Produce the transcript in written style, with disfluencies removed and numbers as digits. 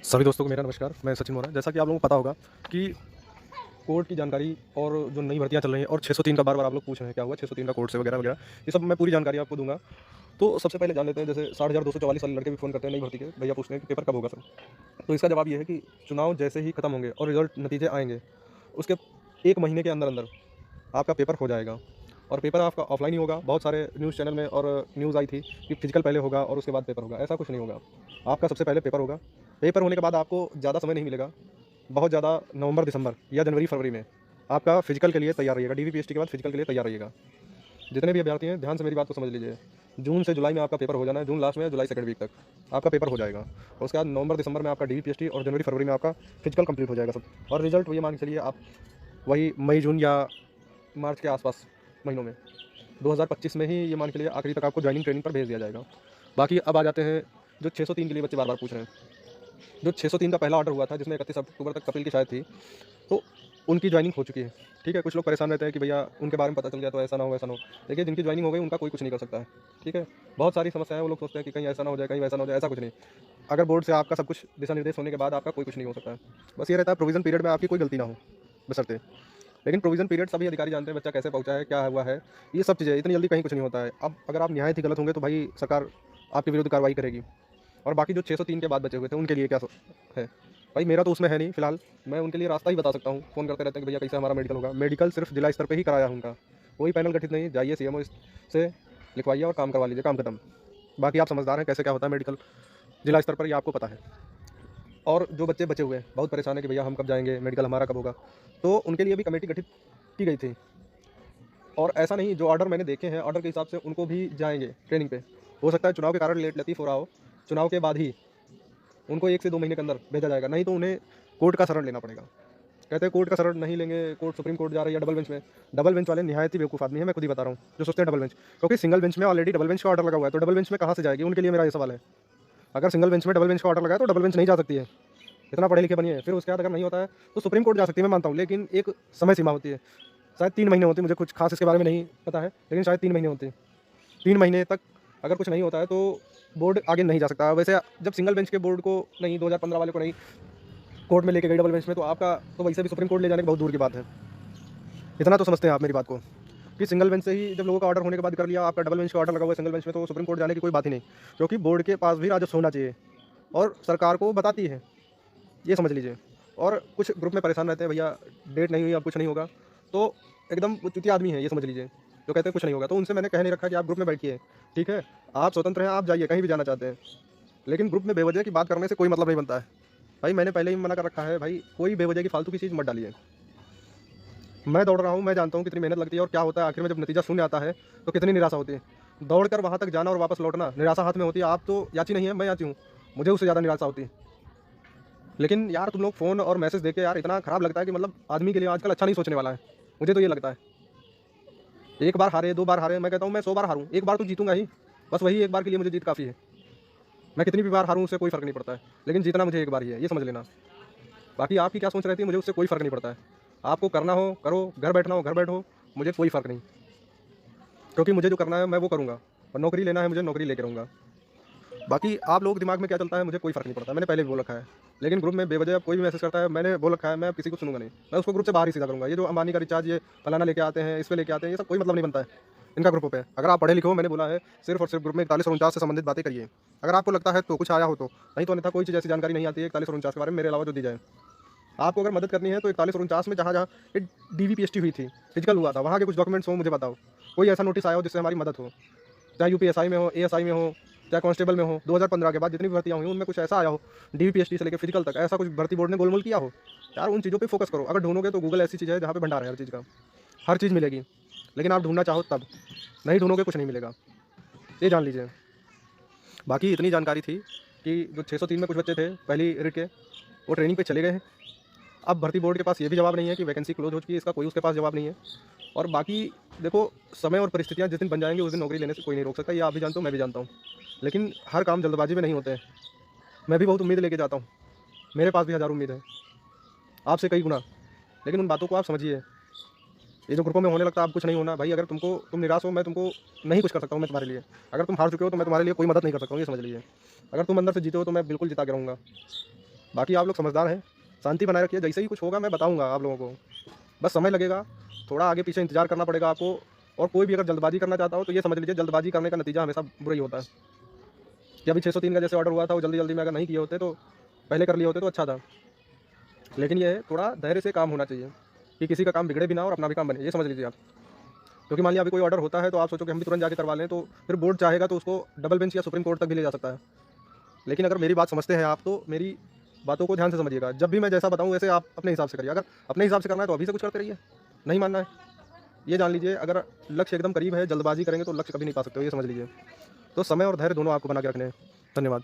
सभी दोस्तों को मेरा नमस्कार। मैं सचिन मोरा। जैसा कि आप लोगों को पता होगा कि कोर्ट की जानकारी और जो नई भर्तियाँ चल रही हैं और 603 का बार-बार आप लोग पूछ रहे हैं क्या हुआ 603 का कोर्ट से वगैरह-वगैरह, ये सब मैं पूरी जानकारी आपको दूँगा। तो सबसे पहले जान लेते हैं, जैसे 60,244 वाले लड़के भी फ़ोन करते हैं नई भर्ती के, भैया पूछते हैं कि पेपर कब होगा सर? तो इसका जवाब ये है कि चुनाव जैसे ही खत्म होंगे और रिज़ल्ट नतीजे आएँगे, उसके 1 महीने के अंदर-अंदर आपका पेपर हो जाएगा। और पेपर आपका ऑफ़लाइन ही होगा। बहुत सारे न्यूज़ चैनल में और न्यूज़ आई थी कि फिज़िकल पहले होगा और उसके बाद पेपर होगा। ऐसा कुछ नहीं होगा। आपका सबसे पहले पेपर होगा। पेपर होने के बाद आपको ज़्यादा समय नहीं मिलेगा। बहुत ज़्यादा नवंबर-दिसंबर या जनवरी-फरवरी में आपका फिज़िकल के लिए तैयार रहिएगा। डीवीपीएसटी के बाद फिज़िकल के लिए तैयार रहिएगा। जितने भी अभ्यर्थी हैं, ध्यान से मेरी बात को समझ लीजिए। जून से जुलाई में आपका पेपर हो जाना है। जून लास्ट में, जुलाई सेकंड वीक तक आपका पेपर हो जाएगा। और उसके बाद नवंबर-दिसंबर में आपका डीवीपीएसटी और जनवरी-फरवरी में आपका फिज़िकल कंप्लीट हो जाएगा सब। और रिज़ल्ट ये मान के चलिए आप वही मई-जून या मार्च के आस-पास महीनों में 2025 में ही ये मान के लिए आखिरी तक आपको जॉइनिंग ट्रेनिंग पर भेज दिया जाएगा। बाकी अब आ जाते हैं जो 603 के लिए बच्चे बार-बार पूछ रहे हैं। जो 603 का पहला ऑर्डर हुआ था, जिसमें 31 अक्टूबर तक कपिल की शायद थी, तो उनकी जॉइनिंग हो चुकी है। ठीक है, कुछ लोग परेशान रहते हैं कि भैया उनके बारे में पता चल गया तो ऐसा ना हो, वैसा ना हो। देखिए, जिनकी जॉइनिंग हो गई उनका कोई कुछ नहीं कर सकता है। ठीक है, बहुत सारी समस्याएं वो लोग सोचते हैं कि कहीं ऐसा ना हो जाए, कहीं वैसा ना हो जाए, ऐसा कुछ नहीं। अगर बोर्ड से आपका सब कुछ दिशा निर्देश होने के बाद आपका कोई कुछ नहीं हो सकता है। बस ये रहता है प्रोविजन पीरियड में आपकी कोई गलती ना हो, बशर्ते। लेकिन प्रोविजन पीरियड सभी अधिकारी जानते हैं बच्चा कैसे पहुंचा है, क्या हुआ है, ये सब चीज़ें इतनी जल्दी कहीं कुछ नहीं होता है। अब अगर आप निहायत ही गलत होंगे तो भाई सरकार आपके विरुद्ध कार्रवाई करेगी। और बाकी जो 603 के बाद बचे हुए थे उनके लिए क्या है? भाई मेरा तो उसमें है नहीं फिलहाल। मैं उनके लिए रास्ता ही बता सकता हूँ। फ़ोन करते रहते हैं कि भैया कैसे हमारा मेडिकल होगा। मेडिकल सिर्फ जिला स्तर पे ही कराया है उनका। कोई पैनल गठित नहीं, जाइए सीएमओ से लिखवाइए और काम करवा लीजिए, काम खत्म। बाकी आप समझदार हैं कैसे क्या होता है मेडिकल जिला स्तर पर, ये आपको पता है। और जो बच्चे बचे हुए हैं बहुत परेशान है कि भैया हम कब जाएंगे, मेडिकल हमारा कब होगा। तो उनके लिए भी कमेटी गठित की गई थी। और ऐसा नहीं, जो ऑर्डर मैंने देखे हैं ऑर्डर के हिसाब से उनको भी जाएंगे ट्रेनिंग पे। हो सकता है चुनाव के कारण लेट लतीफ़ हो रहा हो, चुनाव के बाद ही उनको 1 से 2 महीने के अंदर भेजा जाएगा, नहीं तो उन्हें कोर्ट का शरण लेना पड़ेगा। कहते हैं कोर्ट का शरण नहीं लेंगे, कोर्ट सुप्रीम कोर्ट जा रही है डबल बेंच में। डबल बेंच वाले निहायत ही बेवकूफ़ आदमी है, मैं खुद ही बता रहा हूँ, जो सोचते हैं डबल बेंच। क्योंकि सिंगल बेंच में ऑलरेडी डबल बेंच का ऑर्डर लगा हुआ है, तो डबल बेंच में कहाँ से जाएगी? उनके लिए मेरा ये सवाल है। अगर सिंगल बेंच में डबल बेंच का ऑर्डर लगा है तो डबल बेंच नहीं जा सकती है। इतना पढ़े लिखे बनिए। फिर उसके बाद अगर नहीं होता है तो सुप्रीम कोर्ट जा सकती है, मैं मानता हूँ, लेकिन एक समय सीमा होती है। शायद 3 महीने होती है, मुझे कुछ खास इसके बारे में नहीं पता है, लेकिन शायद 3 महीने होती है। 3 महीने तक अगर कुछ नहीं होता है तो बोर्ड आगे नहीं जा सकता। वैसे जब सिंगल बेंच के बोर्ड को नहीं, 2015 वाले को नहीं कोर्ट में लेके गई डबल बेंच में, तो आपका तो वैसे भी सुप्रीम कोर्ट ले जाने की बहुत दूर की बात है। इतना तो समझते हैं आप मेरी बात को, कि सिंगल बेंच से ही जब लोगों का ऑर्डर होने के बाद कर लिया, आपका डबल बेंच का ऑर्डर लगा हुआ है सिंगल बेंच में, तो सुप्रीम कोर्ट जाने की कोई बात ही नहीं। क्योंकि बोर्ड के पास भी राजस्व होना चाहिए और सरकार को बताती है, ये समझ लीजिए। और कुछ ग्रुप में परेशान रहते हैं, भैया डेट नहीं हुई, अब कुछ नहीं होगा, तो एकदम वो चूतिया आदमी है, ये समझ लीजिए, जो कहते हैं कुछ नहीं होगा। तो उनसे मैंने कह नहीं रखा कि आप ग्रुप में बैठिए, ठीक है? आप स्वतंत्र हैं, आप जाइए कहीं भी जाना चाहते हैं। लेकिन ग्रुप में बेवजह की बात करने से कोई मतलब नहीं बनता है। भाई मैंने पहले ही मना कर रखा है, भाई कोई बेवजह की फालतू की चीज़ मत डालिए। मैं दौड़ रहा हूँ, मैं जानता हूँ कितनी मेहनत लगती है और क्या होता है आखिर में जब नतीजा शून्य आता है, तो कितनी निराशा होती है। दौड़कर वहाँ तक जाना और वापस लौटना, निराशा हाथ में होती है। आप तो याची नहीं है, मैं याची हूँ, मुझे उससे ज़्यादा निराशा होती है। लेकिन यार तुम लोग फ़ोन और मैसेज देके यार इतना ख़राब लगता है कि मतलब आदमी के लिए आजकल अच्छा नहीं सोचने वाला है। मुझे तो ये लगता है। एक बार हारे, 2 बार हारे, मैं कहता हूँ मैं 100 बार हारूँ, एक बार तो जीतूँगा ही। बस वही एक बार के लिए मुझे जीत काफ़ी है। मैं कितनी भी बार हारूँ उससे कोई फ़र्क नहीं पड़ता है। लेकिन जीतना मुझे एक बार ही है, ये समझ लेना। बाकी आपकी क्या सोच रहती है मुझे उससे कोई फ़र्क नहीं पड़ता है। आपको करना हो करो, घर बैठना हो घर बैठो, मुझे कोई फ़र्क नहीं। क्योंकि मुझे जो करना है मैं वो करूँगा और नौकरी लेना है मुझे, नौकरी लेके रहूँगा। बाकी आप लोगों के दिमाग में क्या चलता है मुझे कोई फ़र्क नहीं पड़ता, मैंने पहले भी बोल रखा है। लेकिन ग्रुप में बेवजह कोई भी मैसेज करता है, मैंने बोल रखा है मैं अब किसी को सुनूँगा नहीं। मैं उसको ग्रुप से बाहर ही सीधा करूँगा। ये जो अंबानी का रिचार्ज, ये फलाना लेके आते हैं, इस पे लेके आते हैं, ये सब कोई मतलब नहीं बनता है इनका ग्रुपों पे। अगर आप पढ़े लिखे हो, मैंने बोला है सिर्फ़ और सिर्फ़ ग्रुप में 41 और 49 से संबंधित बातें करिए। अगर आपको लगता है तो कुछ आया हो तो, नहीं तो अन्यथा कोई चीज़ ऐसी जानकारी नहीं आती है 41 और 49 के बारे में मेरे अलावा जो दी जाए। आपको अगर मदद करनी है तो 41 और 49 में जहाँ-जहाँ ये डीवीपीएसटी हुई थी, फिजिकल हुआ था, वहाँ के कुछ डॉक्यूमेंट्स हो मुझे बताओ। कोई ऐसा नोटिस आया हो जिससे हमारी मदद हो। चाहे यूपीएसआई में हो, एएसआई में हो, चाहे कांस्टेबल में हो, 2015 के बाद जितनी भी भर्तियाँ हुई उनमें कुछ ऐसा आया हो, डीवीपीएसटी से लेकर फिजिकल तक, ऐसा कुछ भर्ती बोर्ड ने गोलमोल किया हो। यार उन चीज़ों पे फोकस करो। अगर ढूँढोगे तो गूगल ऐसी चीज़ है जहाँ पे भंडार है हर चीज़ का, हर चीज़ मिलेगी। लेकिन आप ढूँढना चाहो तब, नहीं ढूँढोगे कुछ नहीं मिलेगा, ये जान लीजिए। बाकी इतनी जानकारी थी कि जो 603 में कुछ बच्चे थे पहली रिट के, वो ट्रेनिंग पे चले गए हैं। अब भर्ती बोर्ड के पास ये भी जवाब नहीं है कि वैकेंसी क्लोज़ हो चुकी है, इसका कोई उसके पास जवाब नहीं है। और बाकी देखो, समय और परिस्थितियाँ जिस दिन बन जाएँगी उस दिन नौकरी लेने से कोई नहीं रोक सकता, ये आप भी जानते हो, मैं भी जानता हूँ। लेकिन हर काम जल्दबाजी में नहीं होते हैं। मैं भी बहुत उम्मीद लेके जाता हूँ, मेरे पास भी हज़ारों उम्मीद है, आपसे कई गुना। लेकिन उन बातों को आप समझिए। ये जो ग्रुपों में होने लगता है अब कुछ नहीं होना, भाई अगर तुम निराश हो, मैं तुमको नहीं कुछ कर सकता हूँ मैं तुम्हारे लिए। अगर तुम हार चुके हो तो मैं तुम्हारे लिए कोई मदद नहीं कर सकता हूँ, ये समझ लीजिए। अगर तुम अंदर से जीते हो तो मैं बिल्कुल जिता के रहूँगा। बाकी आप लोग समझदार हैं, शांति बनाए रखिए, जैसे ही कुछ होगा मैं बताऊँगा आप लोगों को। बस समय लगेगा, थोड़ा आगे पीछे इंतज़ार करना पड़ेगा आपको। और कोई भी अगर जल्दबाज़ी करना चाहता हो तो ये समझ लीजिए जल्दबाज़ी करने का नतीजा हमेशा बुरा ही होता है। कि अभी 603 का जैसे ऑर्डर हुआ था वो जल्दी-जल्दी में अगर नहीं किए होते तो पहले कर लिए होते तो अच्छा था। लेकिन ये है थोड़ा धैर्य से काम होना चाहिए कि किसी का काम बिगड़े भी ना और अपना भी काम बने, ये समझ लीजिए आप। क्योंकि मान लिया अभी कोई ऑर्डर होता है तो आप सोचो कि हम भी तुरंत जाके करवा लें, तो फिर बोर्ड चाहेगा तो उसको डबल बेंच या सुप्रीम कोर्ट तक भी ले जा सकता है। लेकिन अगर मेरी बात समझते हैं आप तो मेरी बातों को ध्यान से समझिएगा। जब भी मैं जैसा बताऊँ वैसे आप अपने हिसाब से करिए। अगर अपने हिसाब से करना है तो अभी से कुछ करते रहिए, नहीं मानना है, ये जान लीजिए अगर लक्ष्य एकदम करीब है, जल्दबाज़ी करेंगे तो लक्ष्य कभी नहीं पा सकते हो, ये समझ लीजिए। तो समय और धैर्य दोनों आपको बना के रखने हैं। धन्यवाद।